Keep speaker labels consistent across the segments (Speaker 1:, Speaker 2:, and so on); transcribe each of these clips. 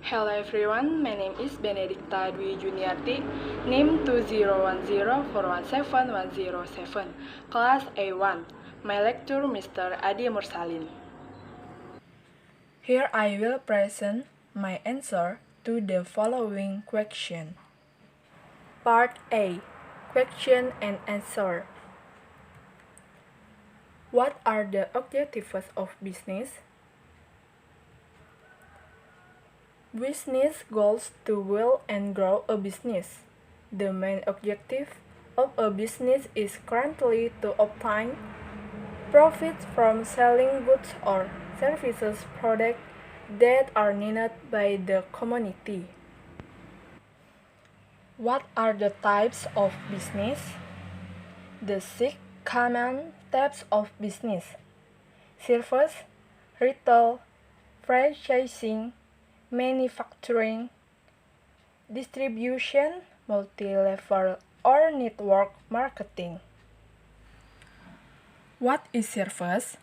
Speaker 1: Hello everyone, my name is Benedikta Dwi Juniarti, NIM 2010417107, Class A1. My lecturer Mr. Adi Mursalin.
Speaker 2: Here I will present my answer to the following question. Part A. Question and answer. What are the objectives of business? Business goals to build and grow a business. The main objective of a business is currently to obtain profits from selling goods or services products that are needed by the community. What are the types of business? The 6 common types of business: service, retail, franchising, manufacturing, distribution, multi-level or network marketing. What is service?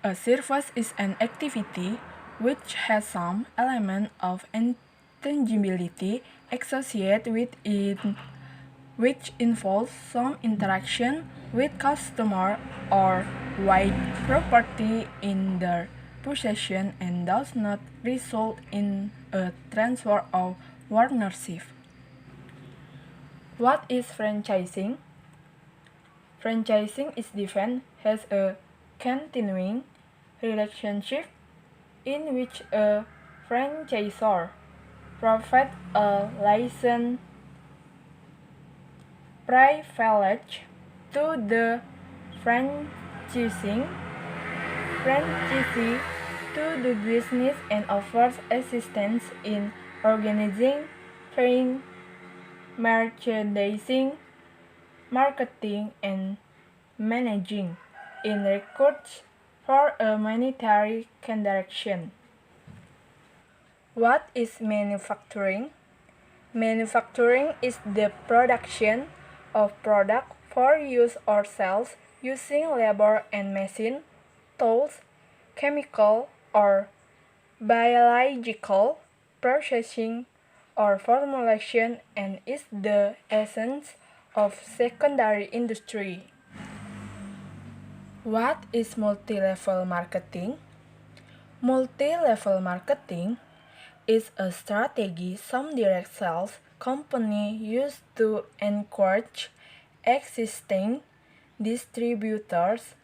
Speaker 2: A service is an activity which has some element of intangibility associated with it, which involves some interaction with customer or with property in their possession and does not result in a transfer of ownership. What is franchising? Franchising is defined as a continuing relationship in which a franchisor provides a license privilege to the franchisee to do business and offers assistance in organizing, training, merchandising, marketing, and managing in records for a monetary transaction. What is manufacturing? Manufacturing is the production of product for use or sales using labor and machine, tools, chemical or biological processing or formulation, and is the essence of secondary industry. What is multi-level marketing? Multi-level marketing is a strategy some direct sales companies use to encourage existing distributors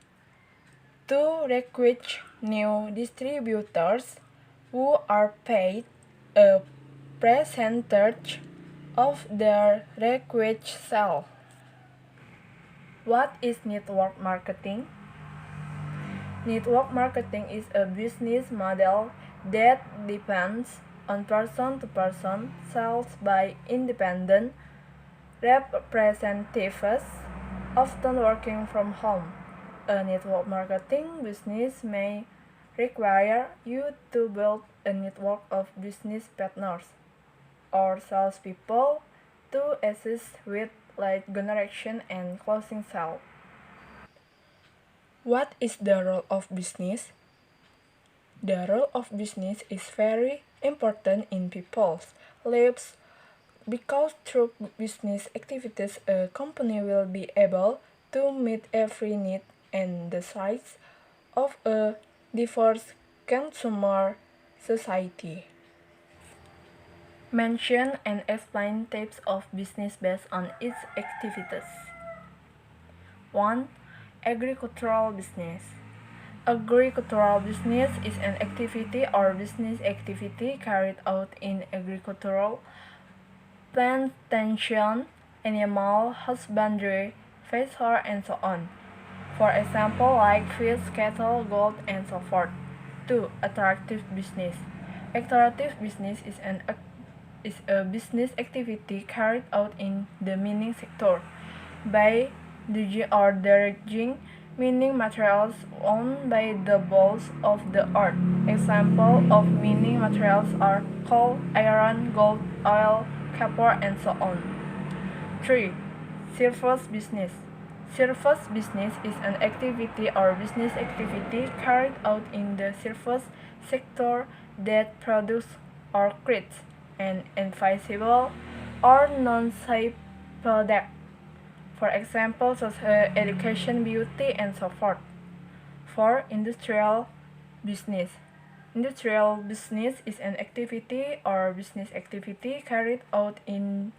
Speaker 2: to recruit new distributors who are paid a percentage of their recruit sale. What is network marketing? Network marketing is a business model that depends on person-to-person sales by independent representatives, often working from home. A network marketing business may require you to build a network of business partners or salespeople to assist with lead generation and closing sales. What is the role of business? The role of business is very important in people's lives because through business activities a company will be able to meet every need and the size of a diverse consumer society. Mention and explain types of business based on its activities. 1. Agricultural business. Agricultural business is an activity or business activity carried out in agricultural, plantation, animal husbandry, fishery, and so on. For example, like fish, cattle, gold, and so forth. 2. Attractive business. Attractive business is a business activity carried out in the mining sector by digging or dredging mining materials owned by the balls of the earth. Examples of mining materials are coal, iron, gold, oil, copper, and so on. 3. Service business. Service business is an activity or business activity carried out in the service sector that produces or creates an invisible or non-safe product. For example, such as education, beauty, and so forth. 4. Industrial business. Industrial business is an activity or business activity carried out in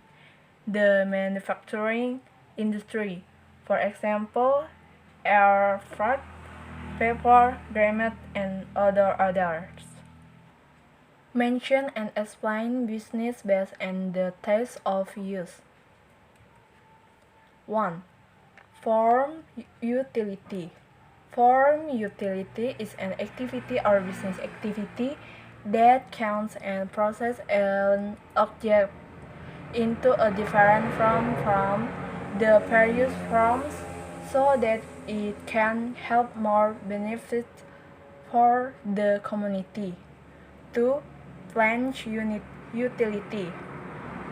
Speaker 2: the manufacturing industry. For example, aircraft, paper, garment, and others. Mention and explain business based on the types of use. 1. Form utility. Form utility is an activity or business activity that counts and processes an object into a different form from the previous forms so that it can help more benefit for the community. 2. Plant utility.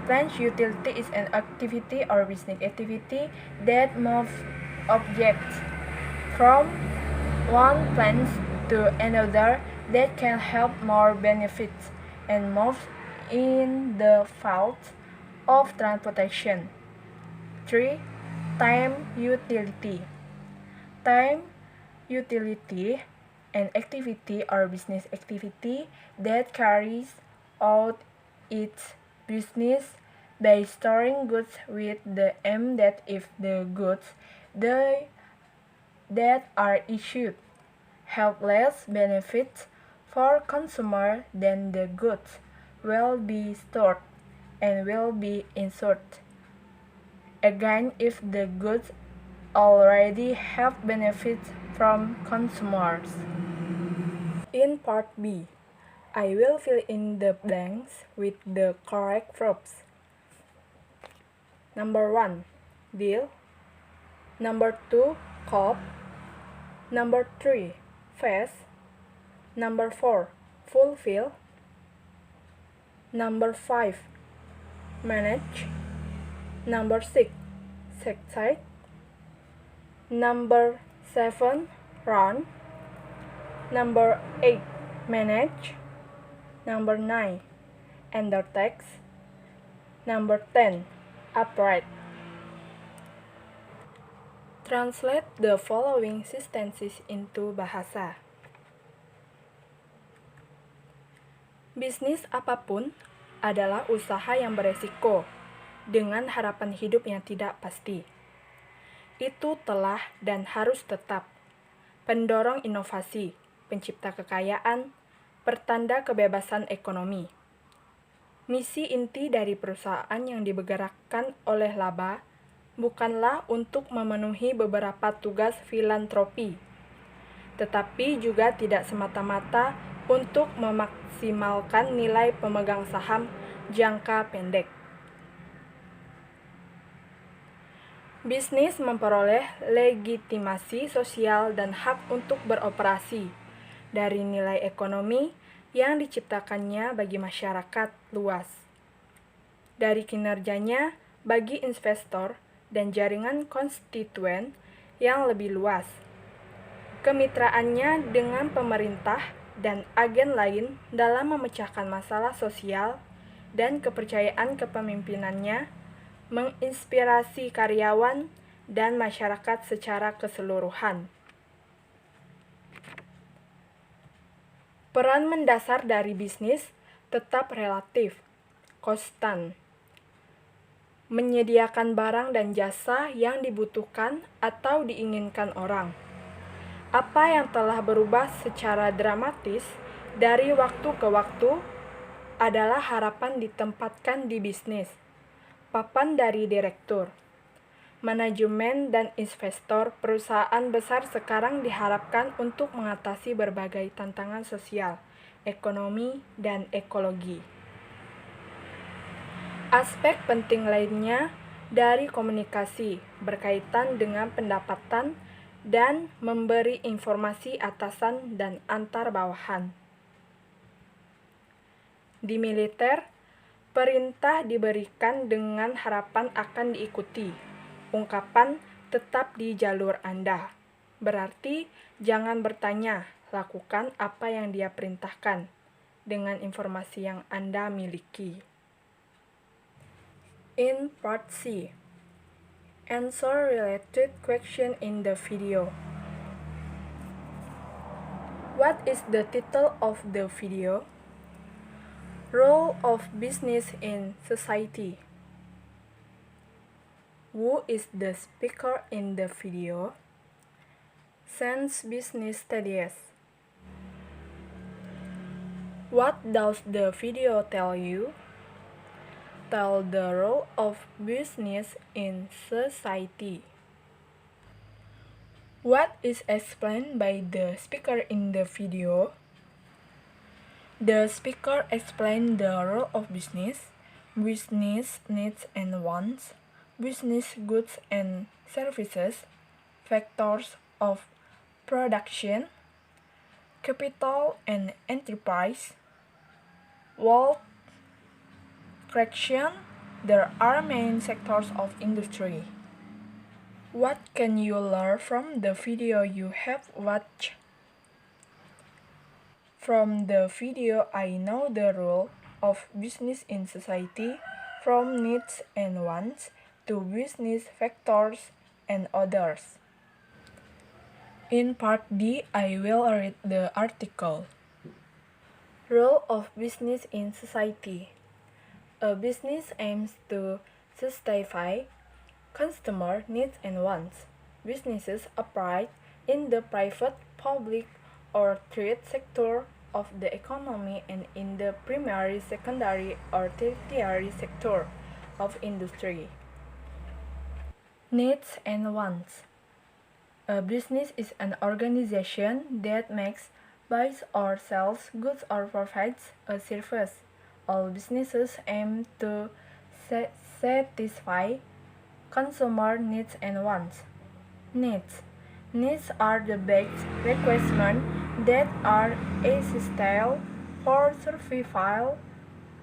Speaker 2: Plant utility is an activity or business activity that moves objects from one plant to another that can help more benefits and moves in the field of transportation. 3. Time utility. Time utility, an activity or business activity that carries out its business by storing goods with the aim that if the goods that are issued have less benefits for consumer than the goods will be stored and will be insured. Again, if the goods already have benefits from consumers. In part B, I will fill in the blanks with the correct verbs. Number 1, bill. Number 2, cop. Number 3, face. Number 4, fulfill. Number 5, manage. Number 6, succeed. Number 7, run. Number 8, manage. Number 9, undertakes. Number 10, upright. Translate the following sentences into bahasa. Bisnis apapun adalah usaha yang beresiko dengan harapan hidup yang tidak pasti. Itu telah dan harus tetap pendorong inovasi, pencipta kekayaan, pertanda kebebasan ekonomi. Misi inti dari perusahaan yang digerakkan oleh laba bukanlah untuk memenuhi beberapa tugas filantropi, tetapi juga tidak semata-mata untuk memaksimalkan nilai pemegang saham jangka pendek. Bisnis memperoleh legitimasi sosial dan hak untuk beroperasi dari nilai ekonomi yang diciptakannya bagi masyarakat luas, dari kinerjanya bagi investor dan jaringan konstituen yang lebih luas, kemitraannya dengan pemerintah dan agen lain dalam memecahkan masalah sosial, dan kepercayaan kepemimpinannya menginspirasi karyawan dan masyarakat secara keseluruhan. Peran mendasar dari bisnis tetap relatif, konstan, menyediakan barang dan jasa yang dibutuhkan atau diinginkan orang. Apa yang telah berubah secara dramatis dari waktu ke waktu adalah harapan ditempatkan di bisnis. Papan dari direktur, manajemen dan investor perusahaan besar sekarang diharapkan untuk mengatasi berbagai tantangan sosial, ekonomi, dan ekologi. Aspek penting lainnya dari komunikasi berkaitan dengan pendapatan dan memberi informasi atasan dan antar bawahan. Di militer, perintah diberikan dengan harapan akan diikuti. Ungkapan tetap di jalur Anda. Berarti jangan bertanya, lakukan apa yang dia perintahkan. dengan informasi yang Anda miliki. In part C, answer related question in the video. What is the title of the video? Role of business in society. Who is the speaker in the video? Sense business studies. What does the video tell you? Tell the role of business in society. What is explained by the speaker in the video? The speaker explained the role of business needs and wants, business goods and services, factors of production, capital and enterprise, wealth creation. There are many sectors of industry. What can you learn from the video you have watched? From the video, I know the role of business in society, from needs and wants to business factors and others. In part D, I will read the article. Role of business in society. A business aims to satisfy consumer needs and wants. Businesses operate in the private, public, or third sector of the economy and in the primary, secondary, or tertiary sector of industry. Needs and wants. A business is an organization that makes, buys or sells goods or provides a service. All businesses aim to satisfy consumer needs and wants. Needs. Needs are the basic requirements that are essential for survival,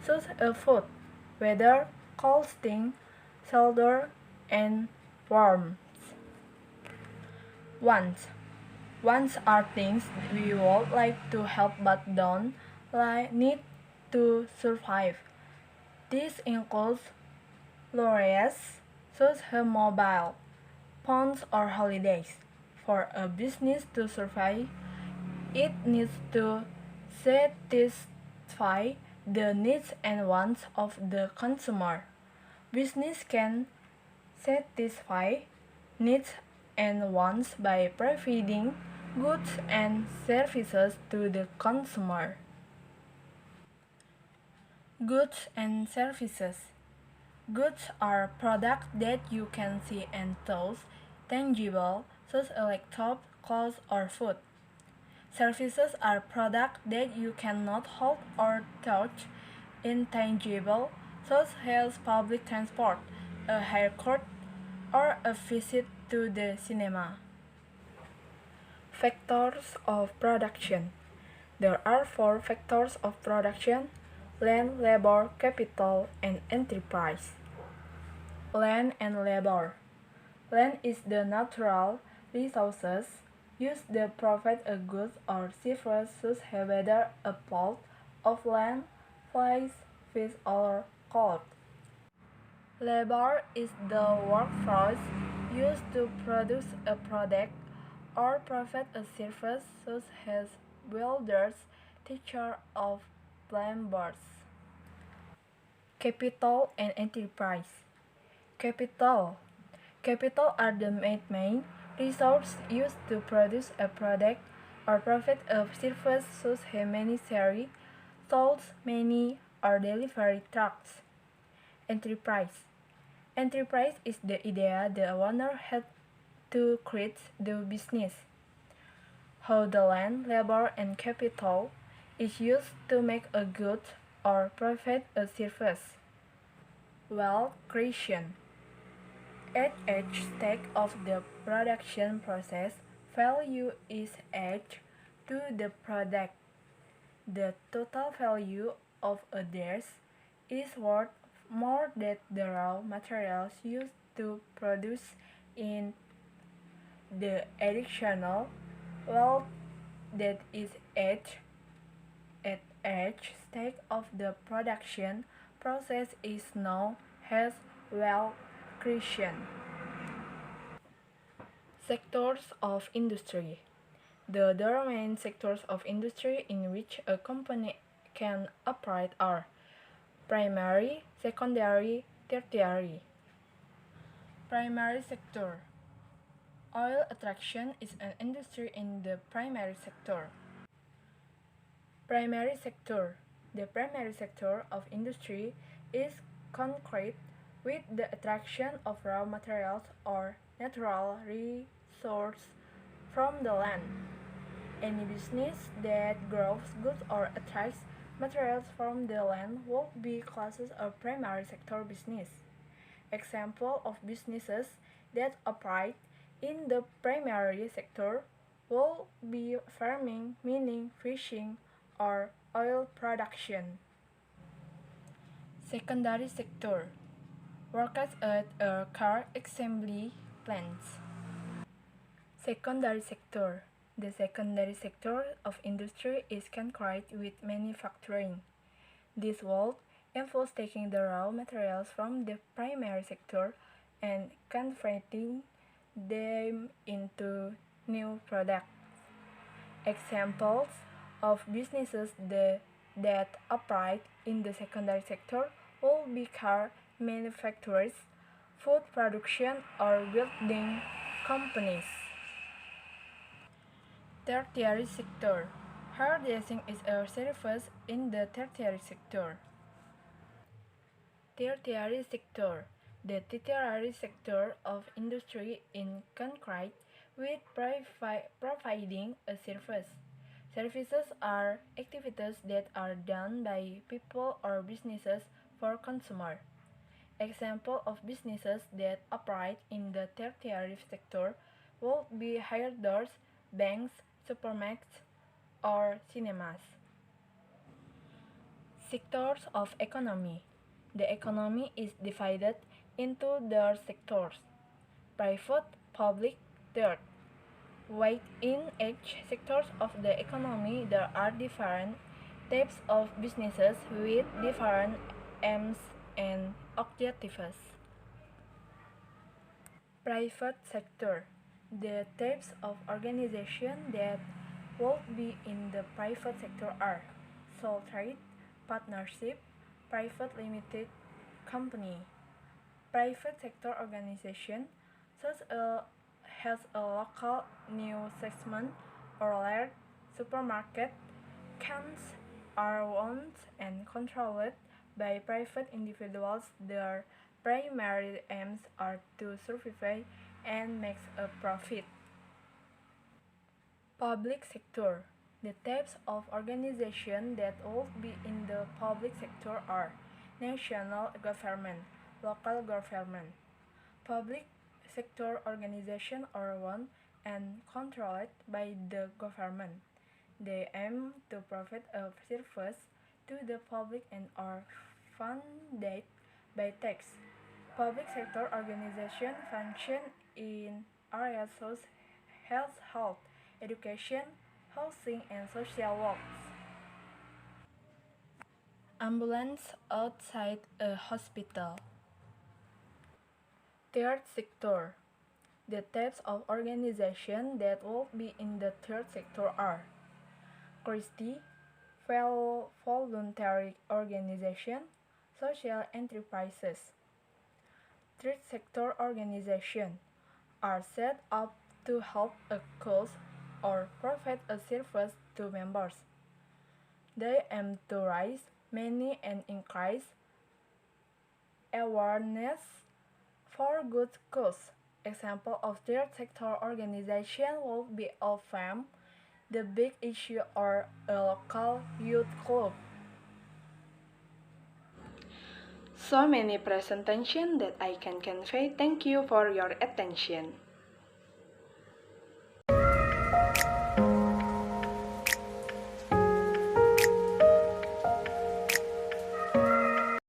Speaker 2: such as food, weather, clothing, shelter, and warmth. Wants. Wants are things we would like to have but don't need to survive. This includes luxuries such as mobile phones or holidays. For a business to survive, it needs to satisfy the needs and wants of the consumer. Business can satisfy needs and wants by providing goods and services to the consumer. Goods and services. Goods are products that you can see and touch, tangible, such as laptop, clothes, or food. Services are products that you cannot hold or touch, intangible, such as public transport, a haircut, or a visit to the cinema. Factors of production. There are 4 factors of production: land, labor, capital, and enterprise. Land and labor. Land is the natural resources used to provide a good or service such as whether a plot of land, place, fish, or cloth. Labor is the workforce used to produce a product or provide a service such as builders, teachers, or plumbers. Capital and enterprise. Capital. Capital are the main resources used to produce a product or provide a service such as machinery, tools, money, or delivery trucks. Enterprise. Enterprise is the idea the owner had to create the business. How the land, labor, and capital is used to make a good or provide a service. Wealth creation. At each stage of the production process, value is added to the product. The total value of a dish is worth more than the raw materials used to produce in the additional wealth that is added at each stage of the production process is known as value creation. Sectors of industry. The other main sectors of industry in which a company can operate are primary, secondary, tertiary. Primary sector. Oil extraction is an industry in the primary sector. Primary sector. The primary sector of industry is concrete with the extraction of raw materials or natural resources from the land. Any business that grows goods or extracts materials from the land will be classed as primary sector business. Example of businesses that operate in the primary sector will be farming, mining, fishing, or oil production. Secondary sector. Workers at a car assembly plants. Secondary sector. The secondary sector of industry is concrete with manufacturing. This work involves taking the raw materials from the primary sector and converting them into new products. Examples of businesses that operate in the secondary sector will be car manufacturers, food production, or building companies. Tertiary sector. Hairdressing is a service in the tertiary sector. Tertiary sector. The tertiary sector of industry in concrete with providing a service. Services are activities that are done by people or businesses for consumer. Example of businesses that operate in the tertiary sector will be hairdressers, banks, supermarkets, or cinemas. Sectors of economy. The economy is divided into the sectors: private, public, third. Within each sector of the economy, there are different types of businesses with different aims and objectives. Private sector. The types of organization that will be in the private sector are sole trade, partnership, private limited company. Private sector organization such as a local news segment or large supermarket chains are owned and controlled by private individuals. Their primary aims are to survive and make a profit. Public sector. The types of organization that will be in the public sector are national government, local government. Public sector organizations are owned and controlled by the government. They aim to provide a service to the public and are funded by tax. Public sector organizations function in areas such as health, education, housing, and social works. Ambulance outside a hospital. Third sector. The types of organization that will be in the third sector are Christie, voluntary organization, social enterprises. Third sector organizations are set up to help a cause or provide a service to members. They aim to raise money and increase awareness for good cause. Example of third sector organization will be a farm, the big issue, or a local youth club.
Speaker 1: So many presentations that I can convey. Thank you for your attention.